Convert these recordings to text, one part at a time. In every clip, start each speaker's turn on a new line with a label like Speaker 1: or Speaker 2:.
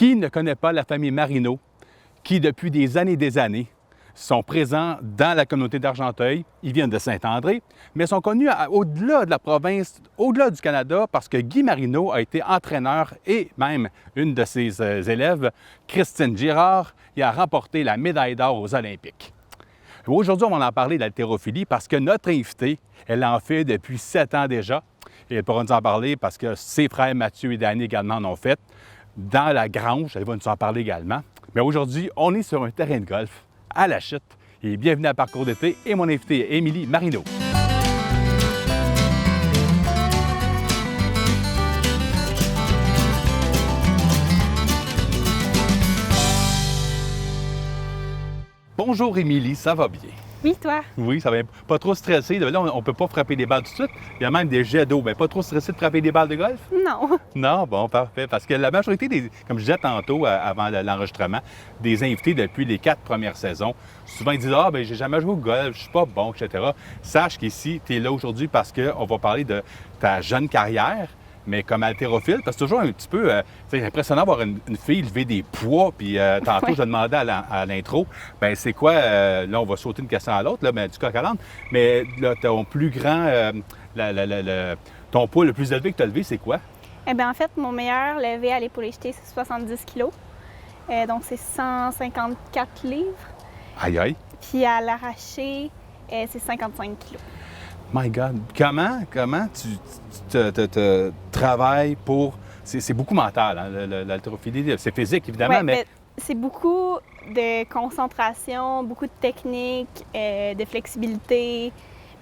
Speaker 1: Qui ne connaît pas la famille Marino, qui depuis des années sont présents dans la communauté d'Argenteuil? Ils viennent de Saint-André, mais sont connus au-delà de la province, au-delà du Canada, parce que Guy Marino a été entraîneur et même une de ses élèves, Christine Girard, il a remporté la médaille d'or aux Olympiques. Aujourd'hui, on va en parler de l'haltérophilie parce que notre invitée, elle en fait depuis 7 ans déjà. Et elle pourra nous en parler parce que ses frères Mathieu et Danny également en ont fait. Dans la grange, elle va nous en parler également. Mais aujourd'hui, on est sur un terrain de golf à La Chute. Et bienvenue à Parcours d'été et mon invitée, Émilie Marino. Bonjour Émilie, ça va bien?
Speaker 2: Oui, toi?
Speaker 1: Oui, ça va pas trop stressé. Là, on ne peut pas frapper des balles tout de suite. Il y a même des jets d'eau. Bien, pas trop stressé de frapper des balles de golf?
Speaker 2: Non.
Speaker 1: Non, bon, parfait. Parce que la majorité des, comme je disais tantôt avant l'enregistrement, des invités depuis les 4 premières saisons, souvent ils disent « Ah, bien, j'ai jamais joué au golf, je suis pas bon, etc. » Sache qu'ici, tu es là aujourd'hui parce qu'on va parler de ta jeune carrière, mais comme haltérophile, parce que c'est toujours un petit peu c'est impressionnant d'avoir une fille lever des poids, puis tantôt,
Speaker 2: Ouais.
Speaker 1: je demandais à l'intro, bien, c'est quoi, là, on va sauter une question à l'autre, là, ben, du coq à l'âne, mais là, ton plus grand, ton poids le plus élevé que tu as levé, c'est quoi?
Speaker 2: Eh bien, en fait, mon meilleur levé à l'épaule jetée, c'est 70 kilos. Donc, c'est 154 livres.
Speaker 1: Aïe, aïe!
Speaker 2: Puis à l'arraché, c'est 55 kilos.
Speaker 1: My God! Comment tu te travailles pour... C'est beaucoup mental, hein, l'haltérophilie. C'est physique, évidemment,
Speaker 2: Ouais,
Speaker 1: mais...
Speaker 2: c'est beaucoup de concentration, beaucoup de technique, de flexibilité.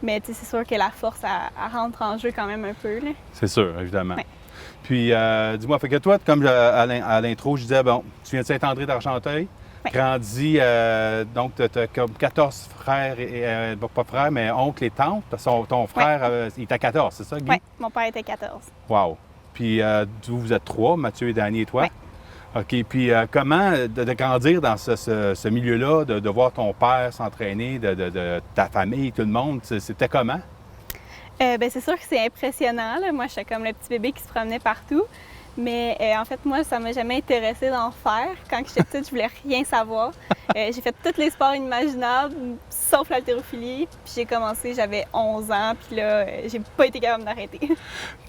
Speaker 2: Mais tu sais, c'est sûr que la force, elle rentre en jeu quand même un peu, là.
Speaker 1: C'est sûr, évidemment.
Speaker 2: Ouais.
Speaker 1: Puis, dis-moi, fait que toi, comme à l'intro, je disais, bon, tu viens de Saint-André d'Argenteuil,
Speaker 2: Ouais.
Speaker 1: grandi, donc tu as comme 14 frères, pas frères, mais oncles et tantes. Parce que ton frère, il était 14, c'est ça, Guy?
Speaker 2: Oui, mon père était 14.
Speaker 1: Wow! Puis, vous êtes 3, Mathieu et Danny et toi?
Speaker 2: Ouais.
Speaker 1: OK. Puis, comment de grandir dans ce milieu-là, de voir ton père s'entraîner, de ta famille, tout le monde, c'était comment?
Speaker 2: Ben, c'est sûr que c'est impressionnant, là. Moi, j'étais comme le petit bébé qui se promenait partout. Mais en fait, moi, ça m'a jamais intéressée d'en faire. Quand j'étais petite, je voulais rien savoir. J'ai fait tous les sports inimaginables, sauf l'haltérophilie. Puis j'ai commencé, j'avais 11 ans, puis là, j'ai pas été capable d'arrêter.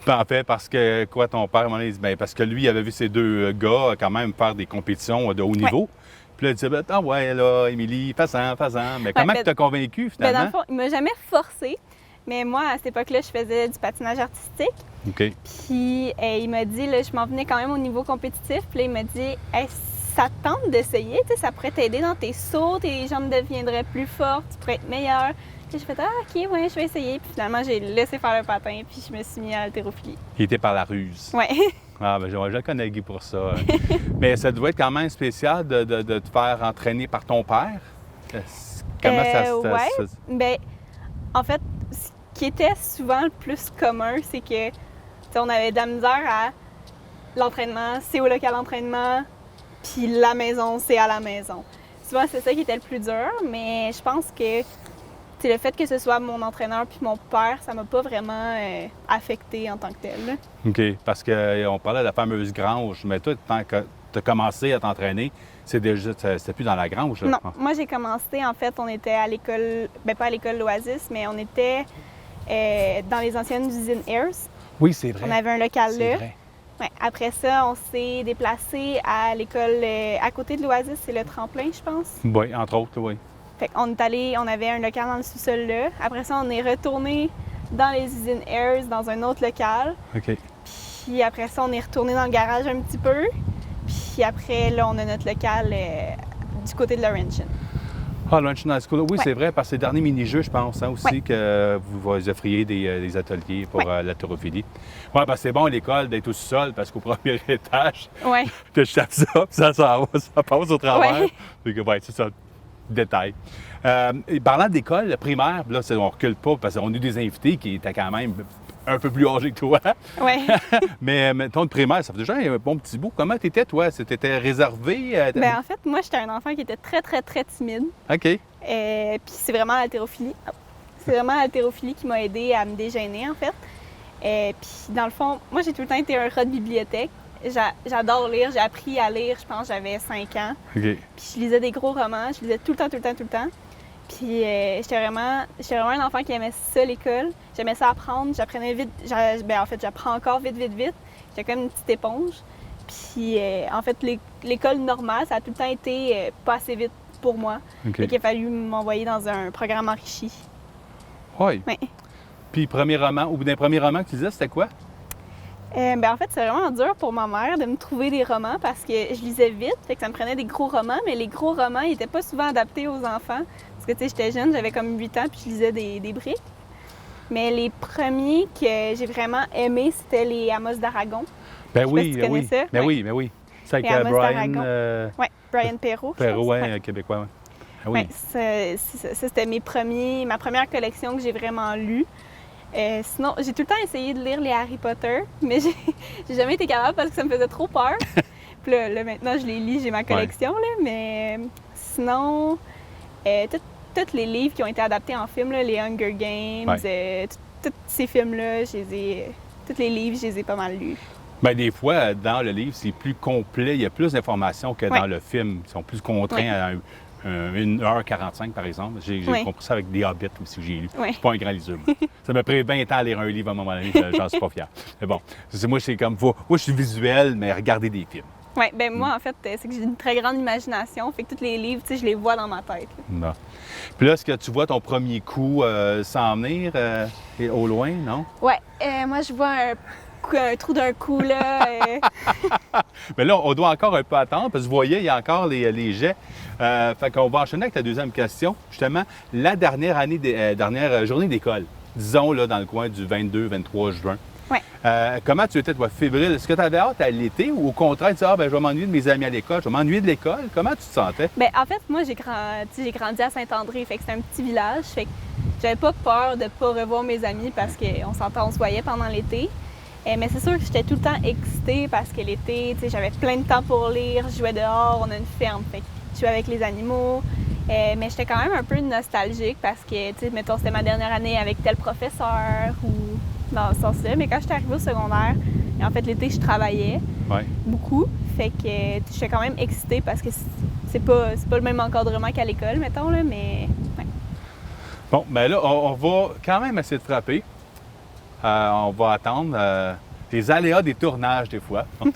Speaker 1: En fait, parce que, quoi, ton père, à un moment donné, il dit, bien, parce que lui, il avait vu ces deux gars quand même faire des compétitions de haut niveau. Puis là, il disait, ah ouais, là, Émilie, fais-en. Mais comment tu t'as convaincu,
Speaker 2: Ben,
Speaker 1: finalement?
Speaker 2: dans le fond, il m'a jamais forcée. Mais moi, à cette époque-là, je faisais du patinage artistique.
Speaker 1: OK.
Speaker 2: Puis il m'a dit, là, je m'en venais quand même au niveau compétitif. Puis là, il m'a dit, hey, ça te tente d'essayer, tu sais, ça pourrait t'aider dans tes sauts, tes jambes deviendraient plus fortes, tu pourrais être meilleure. Puis j'ai fait, ah, OK, ouais, je vais essayer. Puis finalement, j'ai laissé faire le patin, puis je me suis mis à l'haltérophilie.
Speaker 1: Il était par la ruse.
Speaker 2: Ouais.
Speaker 1: Ah, ben, je le connais, Guy, pour ça. Mais ça doit être quand même spécial de te faire entraîner par ton père. Comment ça se...
Speaker 2: Ouais. Bien, en fait, ce qui était souvent le plus commun, c'est que, tu sais, on avait de la misère à l'entraînement, c'est au local d'entraînement, puis la maison, c'est à la maison. Souvent, c'est ça qui était le plus dur, mais je pense que, tu sais, le fait que ce soit mon entraîneur puis mon père, ça m'a pas vraiment affectée en tant que telle, là.
Speaker 1: OK, parce qu'on parlait de la fameuse grange, mais toi, tant que tu as commencé à t'entraîner, c'était plus dans la grange, là,
Speaker 2: Non,
Speaker 1: je pense.
Speaker 2: moi j'ai commencé, en fait, on était à l'école, bien pas à l'école L'Oasis, mais on était dans les anciennes usines Ayers.
Speaker 1: Oui, c'est vrai.
Speaker 2: On avait un local
Speaker 1: C'est
Speaker 2: là.
Speaker 1: vrai.
Speaker 2: Ouais. Après ça, on s'est déplacé à l'école à côté de l'Oasis, c'est le Tremplin, je pense.
Speaker 1: Oui, entre autres, oui.
Speaker 2: Fait qu'on est allé, on avait un local dans le sous-sol là. Après ça, on est retourné dans les usines Ayers, dans un autre local.
Speaker 1: OK.
Speaker 2: Puis après ça, on est retourné dans le garage un petit peu. Puis après, là, on a notre local du côté de Laurentian.
Speaker 1: Ah, Lunch High School. Oui,
Speaker 2: Ouais.
Speaker 1: c'est vrai, parce que c'est le dernier mini-jeu, je pense, hein, aussi,
Speaker 2: Ouais.
Speaker 1: que vous offriez des ateliers pour l'haltérophilie. Oui, parce que c'est bon à l'école d'être au sol, parce qu'au premier étage,
Speaker 2: Ouais.
Speaker 1: tu achètes ça, puis ça passe au travers.
Speaker 2: Ouais.
Speaker 1: Fait que, c'est ça, détail. Et parlant d'école primaire, là, on recule pas, parce qu'on a eu des invités qui étaient quand même un peu plus âgés que toi.
Speaker 2: Ouais.
Speaker 1: Mais ton de primaire, ça fait déjà un bon petit bout. Comment t'étais, toi? T'étais réservé?
Speaker 2: Ben en fait, moi, j'étais un enfant qui était très, très, très timide.
Speaker 1: OK.
Speaker 2: Puis c'est vraiment l'haltérophilie. C'est vraiment l'haltérophilie qui m'a aidée à me dégainer, en fait. Puis dans le fond, moi, j'ai tout le temps été un rat de bibliothèque. j'adore lire. J'ai appris à lire, je pense, j'avais 5 ans.
Speaker 1: OK.
Speaker 2: Puis je lisais des gros romans, je lisais tout le temps, tout le temps, tout le temps. Puis j'étais vraiment un enfant qui aimait ça, l'école. J'aimais ça apprendre, j'apprenais vite. En fait, j'apprends encore vite, vite, vite. J'étais comme une petite éponge. Puis en fait, l'école normale, ça a tout le temps été pas assez vite pour moi.
Speaker 1: OK.
Speaker 2: Fait qu'il a fallu m'envoyer dans un programme enrichi.
Speaker 1: Oui.
Speaker 2: Ouais.
Speaker 1: Puis, premier roman, ou d'un premier roman que tu lisais, c'était quoi?
Speaker 2: En fait, c'est vraiment dur pour ma mère de me trouver des romans parce que je lisais vite, fait que ça me prenait des gros romans, mais les gros romans, ils n'étaient pas souvent adaptés aux enfants. Parce que, tu sais, j'étais jeune, j'avais comme 8 ans, puis je lisais des briques. Mais les premiers que j'ai vraiment aimés, c'était les Amos d'Aragon.
Speaker 1: Ben
Speaker 2: Je sais
Speaker 1: oui,
Speaker 2: pas si tu
Speaker 1: ben
Speaker 2: connais
Speaker 1: oui.
Speaker 2: ça.
Speaker 1: Ben
Speaker 2: Ouais.
Speaker 1: oui, ben oui. C'est avec
Speaker 2: Les Amos
Speaker 1: Brian
Speaker 2: d'Aragon. Oui, Brian Perrault. je
Speaker 1: Perrault,
Speaker 2: pense.
Speaker 1: ouais,
Speaker 2: Ouais.
Speaker 1: québécois. Ouais. Ah oui.
Speaker 2: Ouais, ça, c'était ma première collection que j'ai vraiment lue. Sinon, j'ai tout le temps essayé de lire les Harry Potter, mais j'ai jamais été capable parce que ça me faisait trop peur. Puis là, maintenant, je les lis, j'ai ma collection, là, mais sinon, tous les livres qui ont été adaptés en film, là, les Hunger Games, tous ces films-là, tous les livres, je les ai pas mal lus.
Speaker 1: Ben, des fois, dans le livre, c'est plus complet, il y a plus d'informations que dans le film. Ils sont plus contraints à 1h45, par exemple. J'ai compris ça avec des Hobbits aussi que j'ai lu. Je suis pas un grand liseur. Ça m'a pris 20 ans à lire un livre à un moment donné, j'en suis pas fier. Mais bon, moi, c'est comme, moi, je suis visuel, mais regarder des films.
Speaker 2: Oui, ben moi, en fait, c'est que j'ai une très grande imagination. Fait que tous les livres, tu sais, je les vois dans ma tête.
Speaker 1: Non. Puis là, est-ce que tu vois ton premier coup s'en venir au loin, non?
Speaker 2: Oui, moi, je vois un trou d'un coup, là.
Speaker 1: Mais là, on doit encore un peu attendre, parce que vous voyez, il y a encore les jets. Fait qu'on va enchaîner avec ta deuxième question. Justement, la dernière journée d'école, disons, là, dans le coin du 22-23 juin.
Speaker 2: Oui.
Speaker 1: Comment tu étais, toi, fébrile? Est-ce que tu avais hâte à l'été ou au contraire, tu disais, je vais m'ennuyer de mes amis à l'école, je vais m'ennuyer de l'école? Comment tu te sentais?
Speaker 2: Bien, en fait, moi, j'ai grandi à Saint-André, fait que c'est un petit village, fait que j'avais pas peur de pas revoir mes amis parce qu'on on se voyait pendant l'été. Mais c'est sûr que j'étais tout le temps excitée parce que l'été, tu sais, j'avais plein de temps pour lire, je jouais dehors, on a une ferme, fait que je jouais avec les animaux. Mais j'étais quand même un peu nostalgique parce que, tu sais, mettons, c'était ma dernière année avec tel professeur ou dans ce sens-là. Mais quand j'étais arrivée au secondaire, et en fait, l'été, je travaillais beaucoup. Fait que j'étais quand même excitée parce que c'est pas le même encadrement qu'à l'école, mettons, là, mais... Ouais.
Speaker 1: Bon, bien là, on va quand même essayer de frapper. On va attendre les aléas des tournages, des fois. On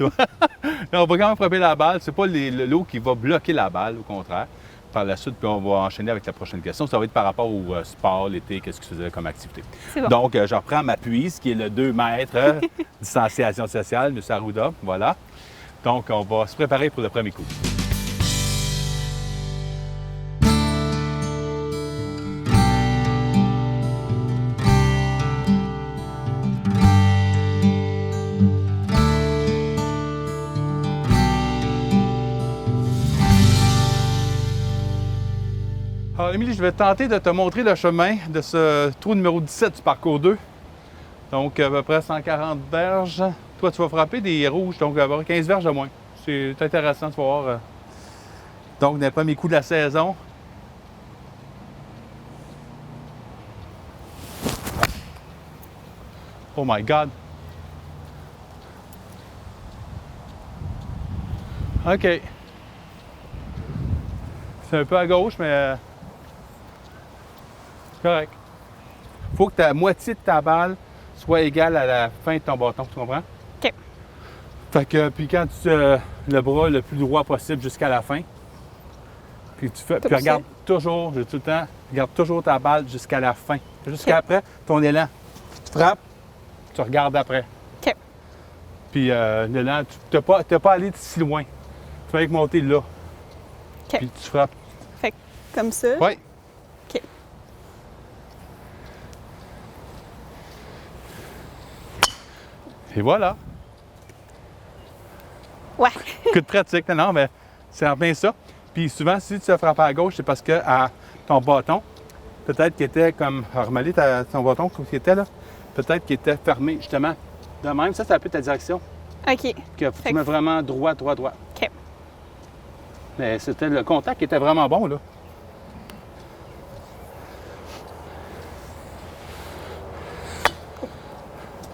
Speaker 1: va quand même frapper la balle. C'est pas l'eau qui va bloquer la balle, au contraire. Par la suite, puis on va enchaîner avec la prochaine question. Ça va être par rapport au sport, l'été, qu'est-ce que tu faisais comme activité.
Speaker 2: C'est bon.
Speaker 1: Donc, je reprends ma puise, qui est le 2 mètres, distanciation sociale, M. Arruda. Voilà. Donc, on va se préparer pour le premier coup. Alors, Émilie, je vais tenter de te montrer le chemin de ce trou numéro 17 du parcours 2. Donc, à peu près 140 verges. Toi, tu vas frapper des rouges, donc avoir 15 verges de moins. C'est intéressant de voir. Donc, dans le premier coup de la saison. Oh my God! OK. C'est un peu à gauche, mais correct. Il faut que la moitié de ta balle soit égale à la fin de ton bâton, tu comprends?
Speaker 2: OK.
Speaker 1: Fait que, puis quand tu le bras le plus droit possible jusqu'à la fin, puis tu fais, puis regarde toujours, j'ai tout le temps, regarde toujours ta balle jusqu'à la fin. Jusqu'à après ton élan. Tu frappes, tu regardes après.
Speaker 2: OK.
Speaker 1: Puis l'élan, tu n'as pas allé si loin. Tu fais monter là.
Speaker 2: OK.
Speaker 1: Puis tu frappes.
Speaker 2: Fait que comme ça.
Speaker 1: Oui.
Speaker 2: OK.
Speaker 1: Et voilà.
Speaker 2: Ouais.
Speaker 1: Coup de pratique, non, mais c'est en plein ça. Puis souvent, si tu te frappes à gauche, c'est parce que à ton bâton, peut-être qu'il était comme, remarquez ton bâton comme il était là, peut-être qu'il était fermé justement. De même, ça, c'est un peu ta direction.
Speaker 2: OK.
Speaker 1: Que tu mets vraiment droit.
Speaker 2: OK.
Speaker 1: Mais c'était le contact qui était vraiment bon, là.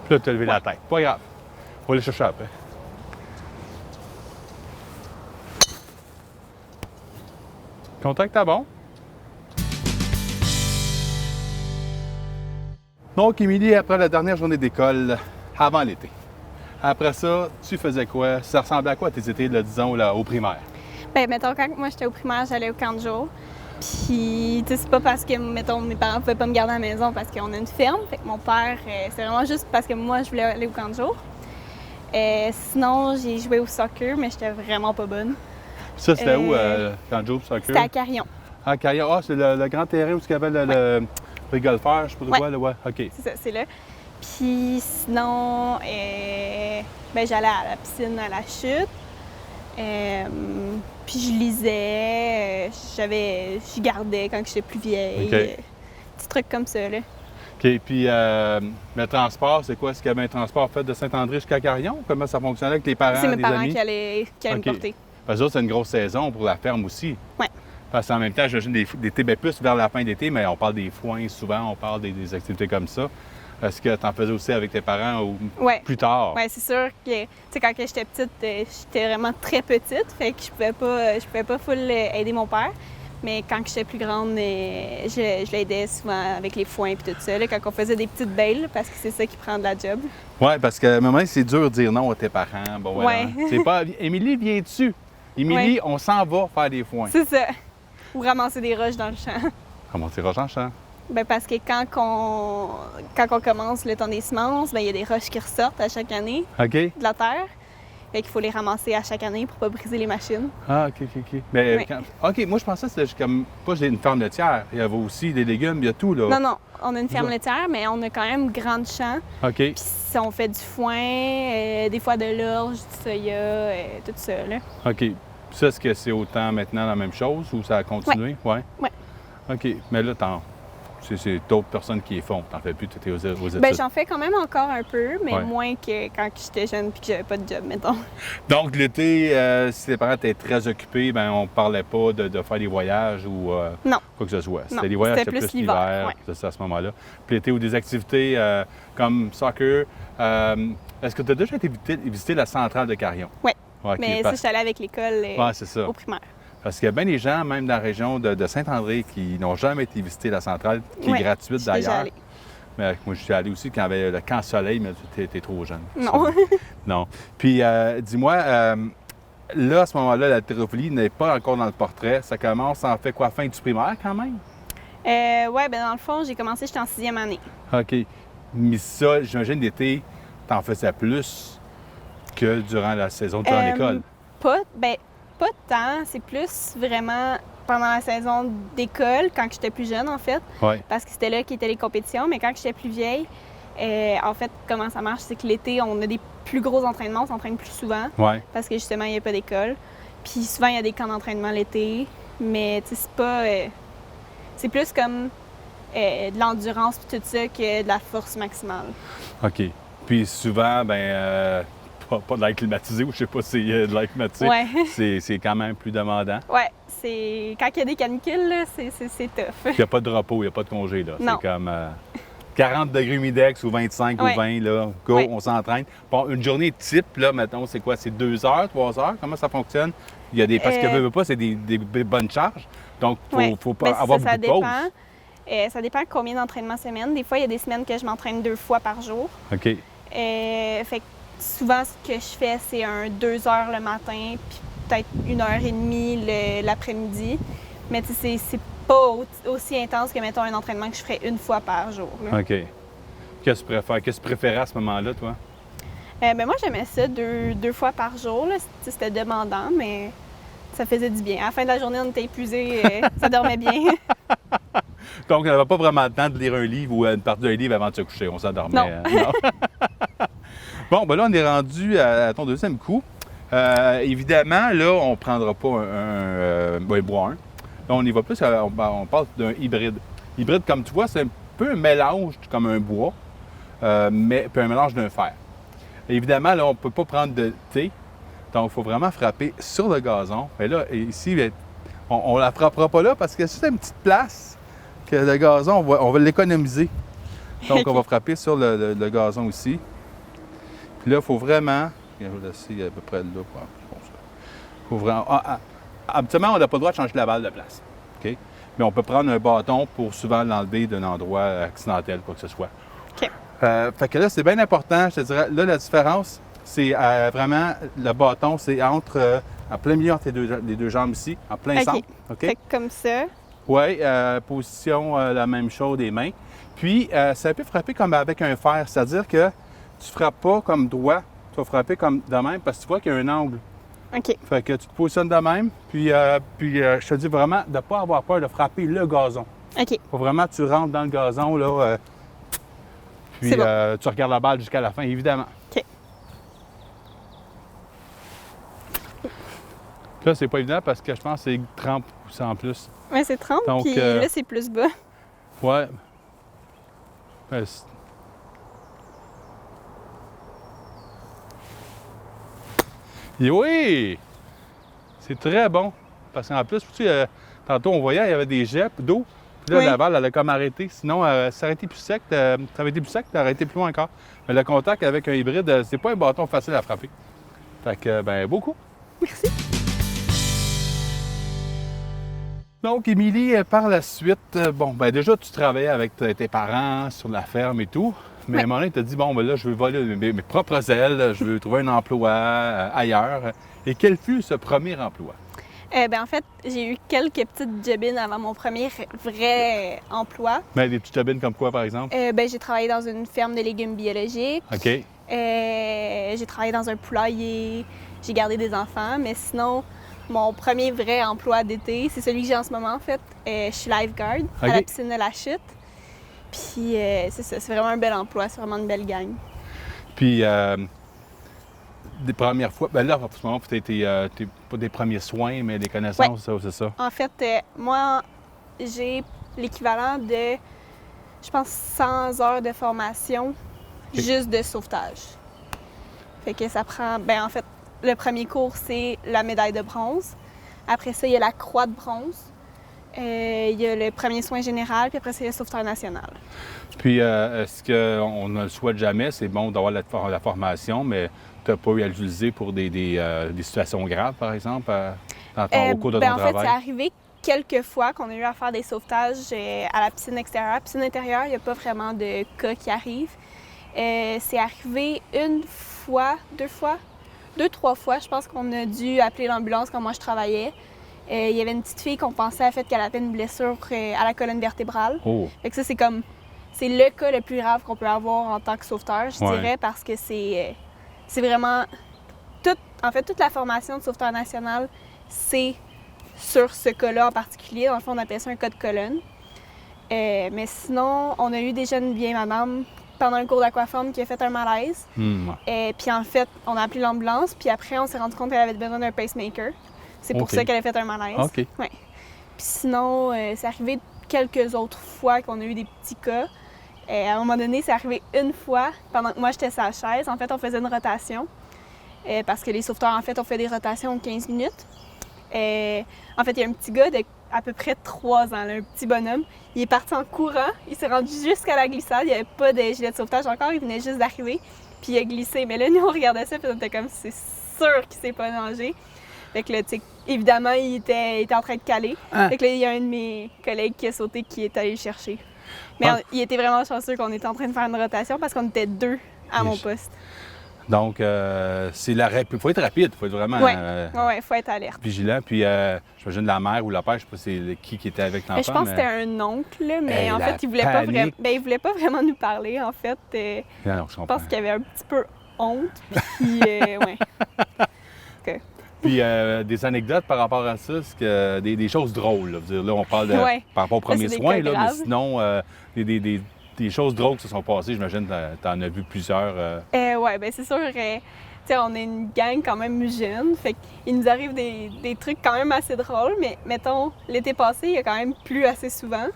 Speaker 1: Puis là, tu as levé la tête. Pas grave. On va aller chercher après. Contact à bon. Donc, Émilie, après la dernière journée d'école, avant l'été, après ça, tu faisais quoi? Ça ressemblait à quoi tes étés, là, disons, là, au primaire?
Speaker 2: Ben, mettons, quand moi j'étais au primaire, j'allais au camp de jour. Puis, tu sais, c'est pas parce que, mettons, mes parents pouvaient pas me garder à la maison parce qu'on a une ferme. Fait que mon père, c'est vraiment juste parce que moi, je voulais aller au camp de jour. Sinon, j'ai joué au soccer, mais j'étais vraiment pas bonne.
Speaker 1: Ça, c'était où, quand Joe soccer?
Speaker 2: C'était à Carillon.
Speaker 1: À Carillon. Ah, c'est le grand terrain où il y avait le golfeur, je sais pas de quoi, là, ouais. OK.
Speaker 2: C'est ça, c'est là. Puis sinon, ben, j'allais à la piscine à la chute. Puis je lisais, je gardais quand j'étais plus vieille.
Speaker 1: OK.
Speaker 2: Petits trucs comme ça, là.
Speaker 1: OK. Puis, le transport, c'est quoi? Est-ce qu'il y avait un transport fait de Saint-André jusqu'à Carillon? Comment ça fonctionnait avec les parents,
Speaker 2: C'est mes
Speaker 1: les
Speaker 2: parents
Speaker 1: amis?
Speaker 2: qui allaient
Speaker 1: OK.
Speaker 2: me porter.
Speaker 1: Parce que c'est une grosse saison pour la ferme aussi.
Speaker 2: Ouais.
Speaker 1: Parce qu'en même temps, j'imagine d'été, bien plus vers la fin d'été, mais on parle des foins souvent, on parle des activités comme ça. Est-ce que tu en faisais aussi avec tes parents ou
Speaker 2: Ouais.
Speaker 1: plus tard?
Speaker 2: Oui, c'est sûr que, tu sais, quand j'étais petite, j'étais vraiment très petite, fait que je pouvais pas full aider mon père. Mais quand j'étais plus grande, je l'aidais souvent avec les foins et tout ça, là, quand on faisait des petites bales, parce que c'est ça qui prend de la job.
Speaker 1: Oui, parce qu'à un moment, c'est dur de dire non à tes parents. Bon, voilà.
Speaker 2: Ouais.
Speaker 1: C'est pas, Émilie, viens-tu? Émilie, on s'en va faire des foins.
Speaker 2: C'est ça. Ou ramasser des roches dans le champ.
Speaker 1: Comment tu roches en champ?
Speaker 2: Ben parce que quand on commence le temps des semences, ben il y a des roches qui ressortent à chaque année
Speaker 1: OK.
Speaker 2: de la terre. Fait qu'il faut les ramasser à chaque année pour pas briser les machines.
Speaker 1: Ah, OK. Mais,
Speaker 2: Oui.
Speaker 1: OK, moi, je pensais que c'était comme, pas j'ai une ferme laitière. Il y avait aussi des légumes, il y a tout, là.
Speaker 2: Non, on a une ferme laitière, mais on a quand même grand champ.
Speaker 1: OK.
Speaker 2: Puis on fait du foin, des fois de l'orge, du soya, tout ça, là.
Speaker 1: OK. Puis ça, est-ce que c'est autant maintenant la même chose ou ça a continué? Ouais.
Speaker 2: Ouais.
Speaker 1: OK. Mais là, c'est d'autres personnes qui les font. T'en fais plus, tu étais aux études.
Speaker 2: Ben j'en fais quand même encore un peu, mais
Speaker 1: Ouais.
Speaker 2: moins que quand j'étais jeune puis que j'avais pas de job, mettons.
Speaker 1: Donc, l'été, si tes parents étaient très occupés, ben on parlait pas de faire des voyages ou
Speaker 2: Non.
Speaker 1: quoi que ce soit.
Speaker 2: Non,
Speaker 1: C'était des voyages,
Speaker 2: c'était
Speaker 1: c'était
Speaker 2: plus
Speaker 1: plus
Speaker 2: l'hiver,
Speaker 1: l'hiver,
Speaker 2: ouais.
Speaker 1: c'est ça, à ce moment-là. Puis l'été ou des activités comme soccer. Est-ce que tu as déjà été visiter la centrale de Carillon?
Speaker 2: Oui.
Speaker 1: OK,
Speaker 2: Mais ça,
Speaker 1: parce...
Speaker 2: je suis allée avec l'école
Speaker 1: Ouais, c'est ça.
Speaker 2: au primaire.
Speaker 1: Parce qu'il y a bien des gens, même dans la région de Saint-André, qui n'ont jamais été visiter la centrale, qui
Speaker 2: Ouais,
Speaker 1: est gratuite
Speaker 2: je suis déjà
Speaker 1: d'ailleurs.
Speaker 2: allée.
Speaker 1: Mais moi, je suis allé aussi quand il y avait le camp soleil, mais tu étais trop jeune.
Speaker 2: Non.
Speaker 1: Non. Puis, dis-moi, là, à ce moment-là, l'haltérophilie n'est pas encore dans le portrait. Ça commence en fait quoi, fin du primaire quand même?
Speaker 2: Oui, ben dans le fond, j'ai commencé, j'étais en 6e année.
Speaker 1: OK. Mais ça, j'imagine, l'été, t'en faisais plus que durant la saison durant l'école.
Speaker 2: Pas tant. C'est plus vraiment pendant la saison d'école, quand j'étais plus jeune, en fait.
Speaker 1: Oui.
Speaker 2: Parce que c'était là qu'étaient les compétitions. Mais quand j'étais plus vieille, en fait, comment ça marche, c'est que l'été, on a des plus gros entraînements, on s'entraîne plus souvent.
Speaker 1: Oui.
Speaker 2: Parce que justement, il n'y a pas d'école. Puis souvent, il y a des camps d'entraînement l'été. Mais tu sais, c'est pas. C'est plus comme de l'endurance puis tout ça que de la force maximale.
Speaker 1: OK. Puis souvent, pas de l'air climatisé, ou je sais pas si c'est de l'air climatisé.
Speaker 2: Ouais.
Speaker 1: C'est quand même plus demandant.
Speaker 2: Ouais, c'est. Quand il y a des canicules, là, c'est tough.
Speaker 1: Il n'y a pas de repos, il n'y a pas de congé, là.
Speaker 2: Non.
Speaker 1: C'est comme 40 degrés humidex ou 25
Speaker 2: Ouais.
Speaker 1: ou 20, là. Go,
Speaker 2: Ouais.
Speaker 1: on s'entraîne. Bon, une journée type, là, mettons, c'est quoi? C'est 2 heures, 3 heures? Comment ça fonctionne? Il y a des... Parce que veut pas, c'est des bonnes charges. Donc, il
Speaker 2: Ouais.
Speaker 1: faut pas
Speaker 2: Ben,
Speaker 1: avoir
Speaker 2: ça
Speaker 1: beaucoup de pauses.
Speaker 2: dépend. Ça dépend combien d'entraînements semaine. Des fois, il y a des semaines que je m'entraîne 2 fois par jour.
Speaker 1: OK.
Speaker 2: Fait que souvent, ce que je fais, c'est 2 heures le matin, puis peut-être 1h30 l'après-midi. Mais tu sais, c'est pas aussi intense que, mettons, un entraînement que je ferais 1 fois par jour, là.
Speaker 1: OK. Qu'est-ce que tu préfères? Qu'est-ce que tu préférais à ce moment-là, toi?
Speaker 2: Ben moi, j'aimais ça 2 fois par jour, là. C'était demandant, mais ça faisait du bien. À la fin de la journée, on était épuisés, ça dormait bien.
Speaker 1: Donc, on n'avait pas vraiment le temps de lire un livre ou une partie d'un livre avant de se coucher. On s'endormait.
Speaker 2: Non.
Speaker 1: Non. Bon, ben là, on est rendu à ton deuxième coup. Évidemment, là, on ne prendra pas un bois 1. Là, on y va plus, on parle d'un hybride. Hybride, comme tu vois, c'est un peu un mélange comme un bois, mais puis un mélange d'un fer. Évidemment, là, on ne peut pas prendre de thé. Donc, il faut vraiment frapper sur le gazon. Et là, ici, on ne la frappera pas là parce que c'est une petite place que le gazon, on va l'économiser. Donc, on va frapper sur le gazon ici. Puis là, il faut vraiment... Je vais laisser à peu près là. Il faut vraiment... habituellement, on n'a pas le droit de changer la balle de place. OK? Mais on peut prendre un bâton pour souvent l'enlever d'un endroit accidentel, quoi que ce soit.
Speaker 2: OK.
Speaker 1: Fait que là, c'est bien important, je te dirais. Là, la différence, c'est vraiment le bâton, c'est en plein milieu entre les deux jambes ici, en plein
Speaker 2: OK.
Speaker 1: centre. OK?
Speaker 2: Fait que comme ça.
Speaker 1: Oui, position la même chose des mains. Puis, ça peut frapper comme avec un fer, c'est-à-dire que tu ne frappes pas comme droit, tu vas frapper comme de même parce que tu vois qu'il y a un angle.
Speaker 2: OK.
Speaker 1: Fait que tu te positionnes de même, puis je te dis vraiment de ne pas avoir peur de frapper le gazon.
Speaker 2: OK.
Speaker 1: Faut vraiment que tu rentres dans le gazon, là, puis
Speaker 2: C'est bon.
Speaker 1: tu regardes la balle jusqu'à la fin, évidemment.
Speaker 2: OK.
Speaker 1: Là, c'est pas évident parce que je pense que c'est 30 pouces en plus.
Speaker 2: Ouais, c'est 30,
Speaker 1: Donc,
Speaker 2: puis là, c'est plus bas.
Speaker 1: Ouais. Et oui! C'est très bon. Parce qu'en plus, tu sais, tantôt, on voyait, il y avait des jets d'eau. Puis là,
Speaker 2: Oui.
Speaker 1: la balle, elle a comme arrêté. Sinon, ça aurait été plus sec. Ça avait été plus sec, ça aurait été plus loin encore. Mais le contact avec un hybride, c'est pas un bâton facile à frapper. Fait que, ben, beaucoup.
Speaker 2: Merci.
Speaker 1: Donc, Émilie, par la suite, bon, ben déjà, tu travaillais avec tes parents sur la ferme et tout. Mais à un moment donné, tu as dit, bon, ben là, je veux voler mes propres ailes, je veux trouver un emploi ailleurs. Et quel fut ce premier emploi?
Speaker 2: Ben, en fait, j'ai eu quelques petites jobines avant mon premier vrai emploi.
Speaker 1: Ben, des petites jobines comme quoi, par exemple?
Speaker 2: Ben, j'ai travaillé dans une ferme de légumes biologiques.
Speaker 1: OK.
Speaker 2: J'ai travaillé dans un poulailler. J'ai gardé des enfants. Mais sinon, mon premier vrai emploi d'été, c'est celui que j'ai en ce moment, en fait. Je suis lifeguard à la
Speaker 1: OK.
Speaker 2: piscine de la Chute. Puis, c'est ça, c'est vraiment un bel emploi, c'est vraiment une belle gang.
Speaker 1: Puis, des premières fois, ben là, en ce moment, t'es pas des premiers soins, mais des connaissances, ça, c'est ça.
Speaker 2: En fait, moi, j'ai l'équivalent de, je pense, 100 heures de formation juste de sauvetage. Fait que ça prend, ben en fait, le premier cours, c'est la médaille de bronze. Après ça, il y a la croix de bronze. Il y a le premier soin général, puis après ça, il y a le sauveteur national.
Speaker 1: Puis, est-ce qu'on ne le souhaite jamais? C'est bon d'avoir la formation, mais tu n'as pas eu à l'utiliser pour des situations graves, par exemple, au cours de ton
Speaker 2: En fait,
Speaker 1: travail?
Speaker 2: c'est arrivé quelques fois qu'on a eu à faire des sauvetages à la piscine extérieure. Piscine intérieure, il n'y a pas vraiment de cas qui arrivent. C'est arrivé une fois, deux, trois fois, je pense qu'on a dû appeler l'ambulance quand moi je travaillais. Il y avait une petite fille qu'on pensait à fait qu'elle avait une blessure à la colonne vertébrale.
Speaker 1: Oh,
Speaker 2: Fait que ça, c'est le cas le plus grave qu'on peut avoir en tant que sauveteur, je
Speaker 1: Ouais.
Speaker 2: dirais, parce que c'est vraiment toute la formation de sauveteur national, c'est sur ce cas-là en particulier. Dans le fond, on appelle ça un cas de colonne. Mais sinon, on a eu déjà une vieille madame pendant un cours d'aquaforme qui a fait un malaise.
Speaker 1: ouais.
Speaker 2: Puis en fait, on a appelé l'ambulance, puis après, on s'est rendu compte qu'elle avait besoin d'un pacemaker. C'est pour
Speaker 1: OK.
Speaker 2: ça qu'elle a fait un malaise.
Speaker 1: OK.
Speaker 2: Ouais. Puis sinon, c'est arrivé quelques autres fois qu'on a eu des petits cas. À un moment donné, c'est arrivé une fois pendant que moi j'étais sur la chaise. En fait, on faisait une rotation. Parce que les sauveteurs, en fait, on fait des rotations de 15 minutes. En fait, il y a un petit gars d'à peu près 3 ans, là, un petit bonhomme. Il est parti en courant. Il s'est rendu jusqu'à la glissade. Il n'y avait pas de gilet de sauvetage encore. Il venait juste d'arriver. Puis il a glissé. Mais là, nous, on regardait ça. Puis on était comme, c'est sûr qu'il s'est pas nagé. Fait que là, tu sais, évidemment, il était en train de caler.
Speaker 1: Ah.
Speaker 2: Fait que là, il y a un de mes collègues qui a sauté, qui est allé le chercher. Mais
Speaker 1: Ah.
Speaker 2: il était vraiment chanceux qu'on était en train de faire une rotation parce qu'on était 2 à mon poste.
Speaker 1: Donc, c'est il faut être rapide, il faut être vraiment
Speaker 2: Ouais, faut être alerte.
Speaker 1: vigilant. Puis, j'imagine la mère ou le père, je ne sais pas qui était avec l'enfant.
Speaker 2: Mais je pense que c'était un oncle, là, mais
Speaker 1: Hey,
Speaker 2: en
Speaker 1: la
Speaker 2: fait, il voulait
Speaker 1: panique.
Speaker 2: il voulait pas vraiment nous parler, en fait.
Speaker 1: Non, je
Speaker 2: Je
Speaker 1: comprends.
Speaker 2: pense qu'il avait un petit peu honte. Puis, ouais.
Speaker 1: Puis, des anecdotes par rapport à ça, c'est que des choses drôles. Là. Je veux dire, là, on parle
Speaker 2: Ouais.
Speaker 1: par rapport aux premiers
Speaker 2: c'est des
Speaker 1: soins,
Speaker 2: cas
Speaker 1: là, mais
Speaker 2: graves.
Speaker 1: sinon, des choses drôles qui se sont passées. J'imagine que tu en as vu plusieurs.
Speaker 2: Ouais, ben c'est sûr. Tu sais, on est une gang quand même jeune. Fait qu'il nous arrive des trucs quand même assez drôles. Mais mettons, l'été passé, il y a quand même plu assez souvent.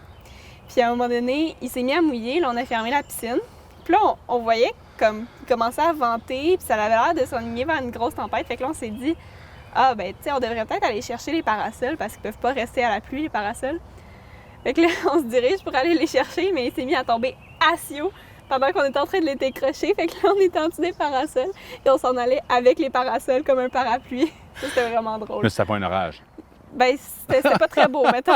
Speaker 2: Puis à un moment donné, il s'est mis à mouiller. Là, on a fermé la piscine. Puis là, on voyait comme il commençait à venter. Puis ça avait l'air de s'enligner vers une grosse tempête. Fait que là, on s'est dit, ah, ben, tu sais, on devrait peut-être aller chercher les parasols parce qu'ils peuvent pas rester à la pluie, les parasols. Fait que là, on se dirige pour aller les chercher, mais il s'est mis à tomber assez haut pendant qu'on était en train de les décrocher. Fait que là, on était en dessous des parasols et on s'en allait avec les parasols comme un parapluie. Ça, c'était vraiment drôle.
Speaker 1: Mais c'était pas un orage.
Speaker 2: Ben, c'était pas très beau, mettons.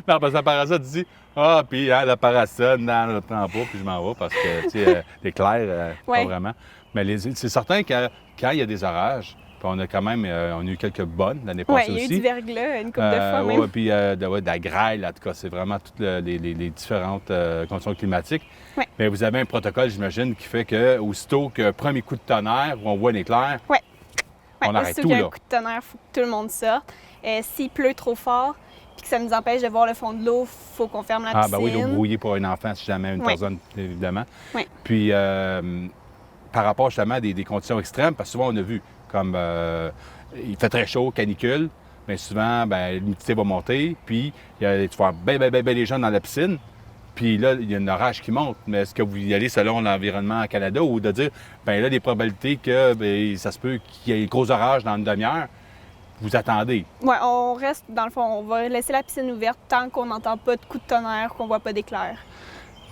Speaker 1: Non, parce que la parasol dit ah, puis hein, la parasol, non, je ne prends pas, puis je m'en vais parce que, tu sais, l'éclair,
Speaker 2: Ouais.
Speaker 1: pas vraiment. Mais c'est certain que quand il y a des orages, puis on a quand même on a eu quelques bonnes l'année
Speaker 2: Oui,
Speaker 1: passée
Speaker 2: il y a eu
Speaker 1: aussi.
Speaker 2: du verglas une couple de fois même.
Speaker 1: Oui, puis de la grêle, en tout cas, c'est vraiment toutes les différentes conditions climatiques.
Speaker 2: Ouais.
Speaker 1: Mais vous avez un protocole, j'imagine, qui fait que aussitôt qu'un premier coup de tonnerre, où on voit un éclair,
Speaker 2: Ouais.
Speaker 1: on arrête
Speaker 2: aussitôt
Speaker 1: tout,
Speaker 2: qu'il y a
Speaker 1: là.
Speaker 2: un coup de tonnerre, il faut que tout le monde sorte. S'il pleut trop fort puis que ça nous empêche de voir le fond de l'eau, il faut qu'on ferme la
Speaker 1: Ah,
Speaker 2: piscine.
Speaker 1: ben oui, l'eau brouillée pour un enfant, si jamais une
Speaker 2: Ouais.
Speaker 1: personne, évidemment.
Speaker 2: Ouais.
Speaker 1: Puis, par rapport justement à des conditions extrêmes, parce que souvent, on a vu, comme il fait très chaud, canicule, mais souvent, ben, l'humidité va monter, puis tu vas voir bien les gens dans la piscine, puis là, il y a un orage qui monte. Mais est-ce que vous y allez selon l'environnement au Canada ou de dire, bien là, des probabilités que ben, ça se peut qu'il y ait un gros orage dans une demi-heure, vous attendez.
Speaker 2: Oui, on reste, dans le fond, on va laisser la piscine ouverte tant qu'on n'entend pas de coup de tonnerre, qu'on voit pas d'éclair.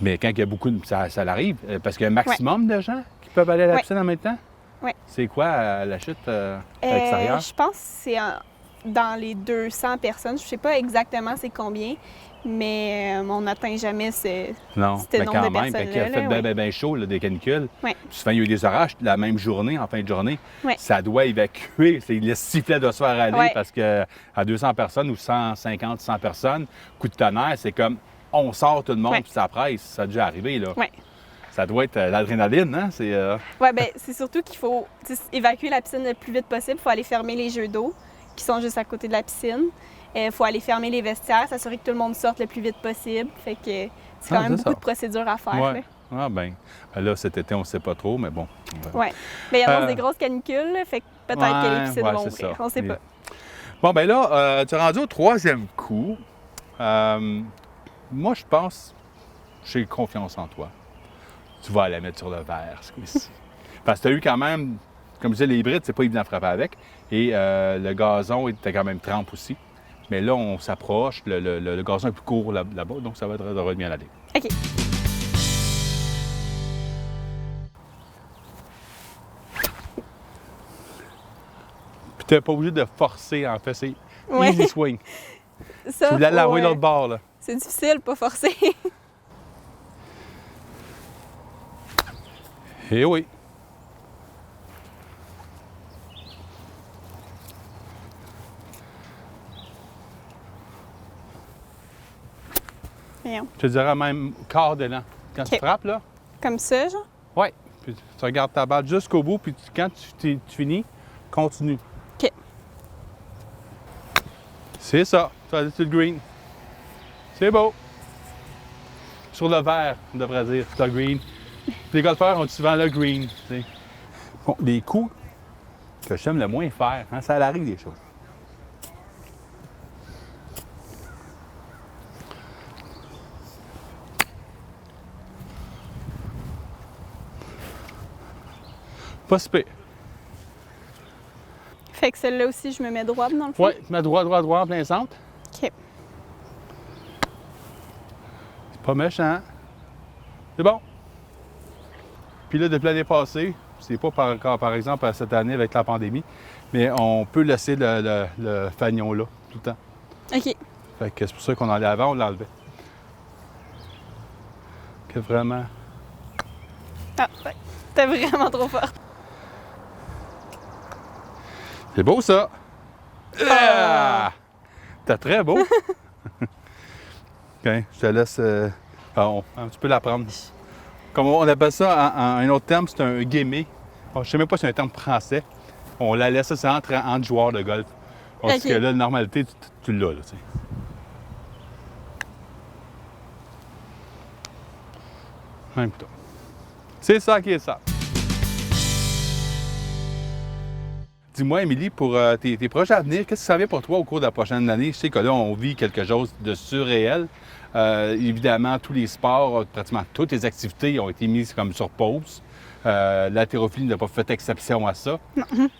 Speaker 1: Mais quand il y a beaucoup de... Ça l'arrive, parce qu'il y a un maximum de gens qui peuvent aller à la
Speaker 2: Ouais.
Speaker 1: piscine en même temps?
Speaker 2: Oui.
Speaker 1: C'est quoi la chute à l'extérieur?
Speaker 2: Je pense que c'est dans les 200 personnes. Je sais pas exactement c'est combien, mais on n'atteint jamais
Speaker 1: Non,
Speaker 2: c'était
Speaker 1: mais
Speaker 2: nombre
Speaker 1: quand
Speaker 2: de
Speaker 1: même, quand
Speaker 2: personnes
Speaker 1: il a
Speaker 2: là,
Speaker 1: fait
Speaker 2: ouais.
Speaker 1: bien chaud, là, des canicules,
Speaker 2: Ouais.
Speaker 1: souvent il y a eu des orages la même journée, en fin de journée,
Speaker 2: Ouais.
Speaker 1: ça doit évacuer, le sifflet doit se faire aller
Speaker 2: Ouais.
Speaker 1: parce qu'à 200 personnes ou 150, 100 personnes, coup de tonnerre, c'est comme on sort tout le monde
Speaker 2: Ouais.
Speaker 1: puis ça presse, ça a déjà arrivé, là.
Speaker 2: Ouais.
Speaker 1: Ça doit être l'adrénaline, hein?
Speaker 2: Oui, bien, c'est surtout qu'il faut évacuer la piscine le plus vite possible. Il faut aller fermer les jeux d'eau qui sont juste à côté de la piscine. Il faut aller fermer les vestiaires, s'assurer que tout le monde sorte le plus vite possible. Fait que c'est quand même
Speaker 1: c'est
Speaker 2: beaucoup
Speaker 1: ça.
Speaker 2: de procédures à faire.
Speaker 1: Ouais. Ah ben là, cet été, on ne sait pas trop, mais bon.
Speaker 2: Oui. Mais il annonce
Speaker 1: Euh,
Speaker 2: des grosses canicules, là, fait que peut-être que les piscines vont
Speaker 1: c'est
Speaker 2: ouvrir.
Speaker 1: ça.
Speaker 2: On sait pas.
Speaker 1: Bon, ben là, tu es rendu au troisième coup. Moi, je pense, j'ai confiance en toi. Tu vas la mettre sur le verre, ce coup-ci. Parce que tu as eu quand même, comme je disais, les hybrides, c'est pas évident à frapper avec. Et le gazon était quand même trempe aussi. Mais là, on s'approche, le gazon est plus court là-bas, donc ça devrait bien aller.
Speaker 2: OK.
Speaker 1: Puis tu n'es pas obligé de forcer, en fait, c'est
Speaker 2: Ouais.
Speaker 1: easy swing.
Speaker 2: Ça,
Speaker 1: Tu voulais
Speaker 2: faut,
Speaker 1: l'envoyer de l'autre bord, là.
Speaker 2: c'est difficile, pas forcer.
Speaker 1: Eh oui.
Speaker 2: Voyons.
Speaker 1: Je te dirais même quart d'élan. Quand tu
Speaker 2: OK.
Speaker 1: frappes, là,
Speaker 2: Comme ça, genre?
Speaker 1: oui. Puis tu regardes ta balle jusqu'au bout, puis quand tu finis, continue.
Speaker 2: OK.
Speaker 1: C'est ça. Tu vas aller sur le green. C'est beau. Sur le vert, on devrait dire, le green. Les golfeurs ont souvent le green. Tu sais. Bon, les coups que j'aime le moins faire, hein, ça arrive des choses. Pas si pire.
Speaker 2: Fait que celle-là aussi, je me mets droite dans le fond.
Speaker 1: Oui, tu mets droit, en plein centre.
Speaker 2: OK.
Speaker 1: C'est pas méchant. C'est bon. Puis là, depuis l'année passée, c'est pas encore, par exemple, cette année avec la pandémie, mais on peut laisser le fanion là, tout le temps.
Speaker 2: OK.
Speaker 1: Fait que c'est pour ça qu'on allait avant, on l'enlevait. Que vraiment...
Speaker 2: Ah, ouais. C'était vraiment trop fort.
Speaker 1: C'est beau, ça! Ah! T'es très beau! OK, je te laisse... tu peux la prendre. Comme on appelle ça, en un autre terme, c'est un guémé. Bon, je sais même pas si c'est un terme français. On la laisse, ça, c'est entre joueurs de golf. Parce
Speaker 2: OK.
Speaker 1: que là, la normalité, tu l'as, là, tu sais. Même plutôt. C'est ça qui est ça. Dis-moi, Émilie, pour tes projets à venir, qu'est-ce que ça vient pour toi au cours de la prochaine année? Je sais que là, on vit quelque chose de surréel. Évidemment, tous les sports, pratiquement toutes les activités ont été mises comme sur pause. L'haltérophilie n'a pas fait exception à ça.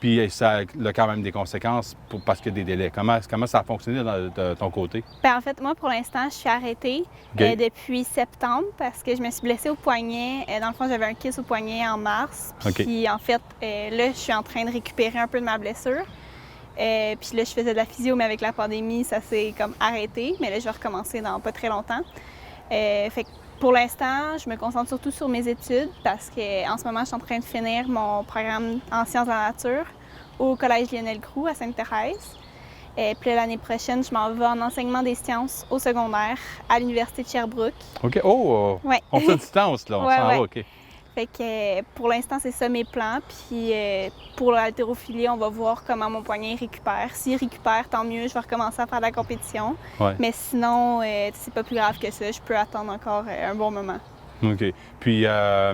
Speaker 1: Puis ça a quand même des conséquences parce qu'il y a des délais. Comment ça a fonctionné de ton côté?
Speaker 2: Ben, en fait, moi, pour l'instant, je suis arrêtée
Speaker 1: OK.
Speaker 2: depuis septembre parce que je me suis blessée au poignet. Dans le fond, j'avais un kiss au poignet en mars. Puis,
Speaker 1: OK.
Speaker 2: en fait, là, je suis en train de récupérer un peu de ma blessure. Puis là, je faisais de la physio, mais avec la pandémie, ça s'est comme arrêté. Mais là, je vais recommencer dans pas très longtemps. Fait que pour l'instant, je me concentre surtout sur mes études parce qu'en ce moment, je suis en train de finir mon programme en sciences de la nature au Collège Lionel Groulx à Sainte-Thérèse. Puis l'année prochaine, je m'en vais en enseignement des sciences au secondaire à l'Université de Sherbrooke.
Speaker 1: OK. Oh!
Speaker 2: Ouais.
Speaker 1: On fait une distance, là. On
Speaker 2: Ouais,
Speaker 1: s'en
Speaker 2: ouais.
Speaker 1: va, OK.
Speaker 2: Fait que pour l'instant, c'est ça mes plans. Puis pour l'haltérophilie, on va voir comment mon poignet récupère. S'il récupère, tant mieux, je vais recommencer à faire de la compétition.
Speaker 1: Ouais.
Speaker 2: Mais sinon, c'est pas plus grave que ça. Je peux attendre encore un bon moment.
Speaker 1: OK. Puis, là,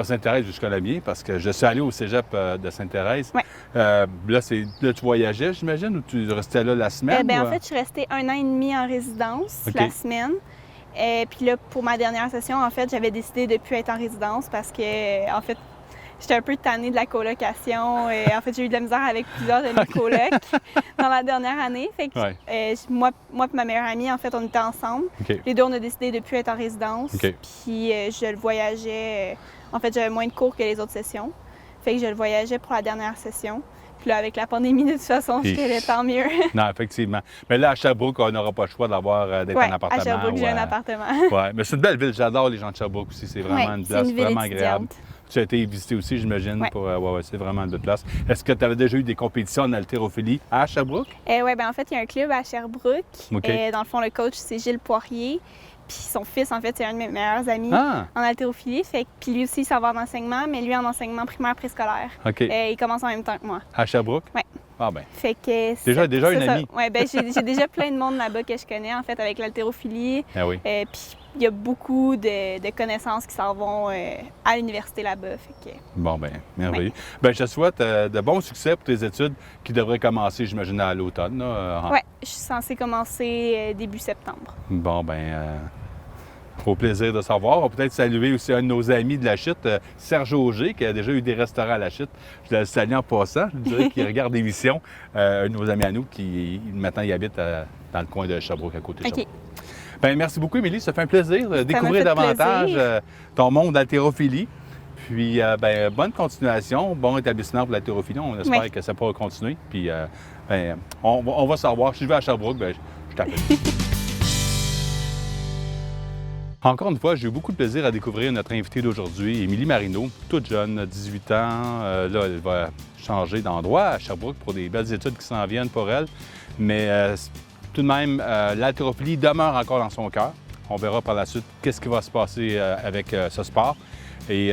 Speaker 1: Sainte-Thérèse, je connais bien parce que je suis allé au cégep de Sainte-Thérèse.
Speaker 2: Ouais.
Speaker 1: Là, tu voyageais, j'imagine, ou tu restais là la semaine?
Speaker 2: En
Speaker 1: ou,
Speaker 2: fait, je suis restée 1 an et demi en résidence
Speaker 1: OK.
Speaker 2: la semaine. Puis là, pour ma dernière session, en fait, j'avais décidé de ne plus être en résidence parce que, en fait, j'étais un peu tannée de la colocation. En fait, j'ai eu de la misère avec plusieurs de mes colocs dans la dernière année. Fait que
Speaker 1: Ouais.
Speaker 2: moi et ma meilleure amie, en fait, on était ensemble.
Speaker 1: OK.
Speaker 2: Les deux, on a décidé de ne plus être en résidence.
Speaker 1: OK.
Speaker 2: Puis je le voyageais. En fait, j'avais moins de cours que les autres sessions. Fait que je le voyageais pour la dernière session. Puis là, avec la pandémie, de toute façon,
Speaker 1: Puis-
Speaker 2: j'étais là, tant mieux.
Speaker 1: Non, effectivement. Mais là, à Sherbrooke, on n'aura pas le choix d'être en appartement.
Speaker 2: à Sherbrooke, j'ai
Speaker 1: ou,
Speaker 2: un appartement.
Speaker 1: Ouais, mais c'est une belle ville. J'adore les gens de Sherbrooke aussi. C'est vraiment
Speaker 2: Ouais,
Speaker 1: une
Speaker 2: c'est
Speaker 1: place
Speaker 2: une ville
Speaker 1: vraiment agréable.
Speaker 2: étudiante.
Speaker 1: Tu as été visiter aussi, j'imagine.
Speaker 2: Ouais.
Speaker 1: Ouais, c'est vraiment une belle place. Est-ce que tu avais déjà eu des compétitions en haltérophilie à Sherbrooke?
Speaker 2: Oui, en fait, il y a un club à Sherbrooke.
Speaker 1: OK.
Speaker 2: Dans le fond, le coach, c'est Gilles Poirier. Puis son fils, en fait, c'est un de mes meilleurs amis
Speaker 1: Ah,
Speaker 2: en haltérophilie. Puis lui aussi, il s'en va en enseignement, mais lui en enseignement primaire préscolaire.
Speaker 1: OK.
Speaker 2: Il commence en même temps que moi.
Speaker 1: À Sherbrooke?
Speaker 2: Ouais.
Speaker 1: Ah, ben.
Speaker 2: Fait que
Speaker 1: Déjà une amie.
Speaker 2: Oui, j'ai déjà plein de monde là-bas que je connais, en fait, avec l'haltérophilie.
Speaker 1: Ah oui.
Speaker 2: Puis il y a beaucoup de connaissances qui s'en vont à l'université là-bas. Fait que...
Speaker 1: Bon, ben, merveilleux. Ben, je te souhaite de bons succès pour tes études qui devraient commencer, j'imagine, à l'automne. Là.
Speaker 2: Oui, je suis censée commencer début septembre.
Speaker 1: Bon, ben, au plaisir de savoir. On va peut-être saluer aussi un de nos amis de la Chute, Serge Auger, qui a déjà eu des restaurants à la Chute. Je le salue en passant. Je dirais qu'il regarde l'émission. Un de nos amis à nous qui, maintenant, il habite dans le coin de Sherbrooke, à côté de
Speaker 2: OK.
Speaker 1: Sherbrooke. Ben, merci beaucoup, Émilie. Ça fait un plaisir de découvrir
Speaker 2: fait
Speaker 1: davantage
Speaker 2: plaisir.
Speaker 1: ton monde d'haltérophilie. Puis, ben, bonne continuation, bon établissement pour l'haltérophilie. On espère
Speaker 2: Oui.
Speaker 1: que ça pourra continuer. Puis, ben, on va savoir. Si je vais à Sherbrooke, ben, je t'appelle. Encore une fois, j'ai eu beaucoup de plaisir à découvrir notre invitée d'aujourd'hui, Émilie Marino, toute jeune, 18 ans. Là, elle va changer d'endroit à Sherbrooke pour des belles études qui s'en viennent pour elle. Mais tout de même, l'haltérophilie demeure encore dans son cœur. On verra par la suite qu'est-ce qui va se passer avec ce sport. Et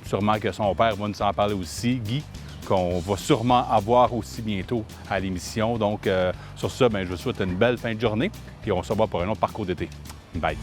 Speaker 1: sûrement que son père va nous en parler aussi, Guy, qu'on va sûrement avoir aussi bientôt à l'émission. Donc, sur ça, ben, je vous souhaite une belle fin de journée. Puis on se revoit pour un autre parcours d'été. Bye!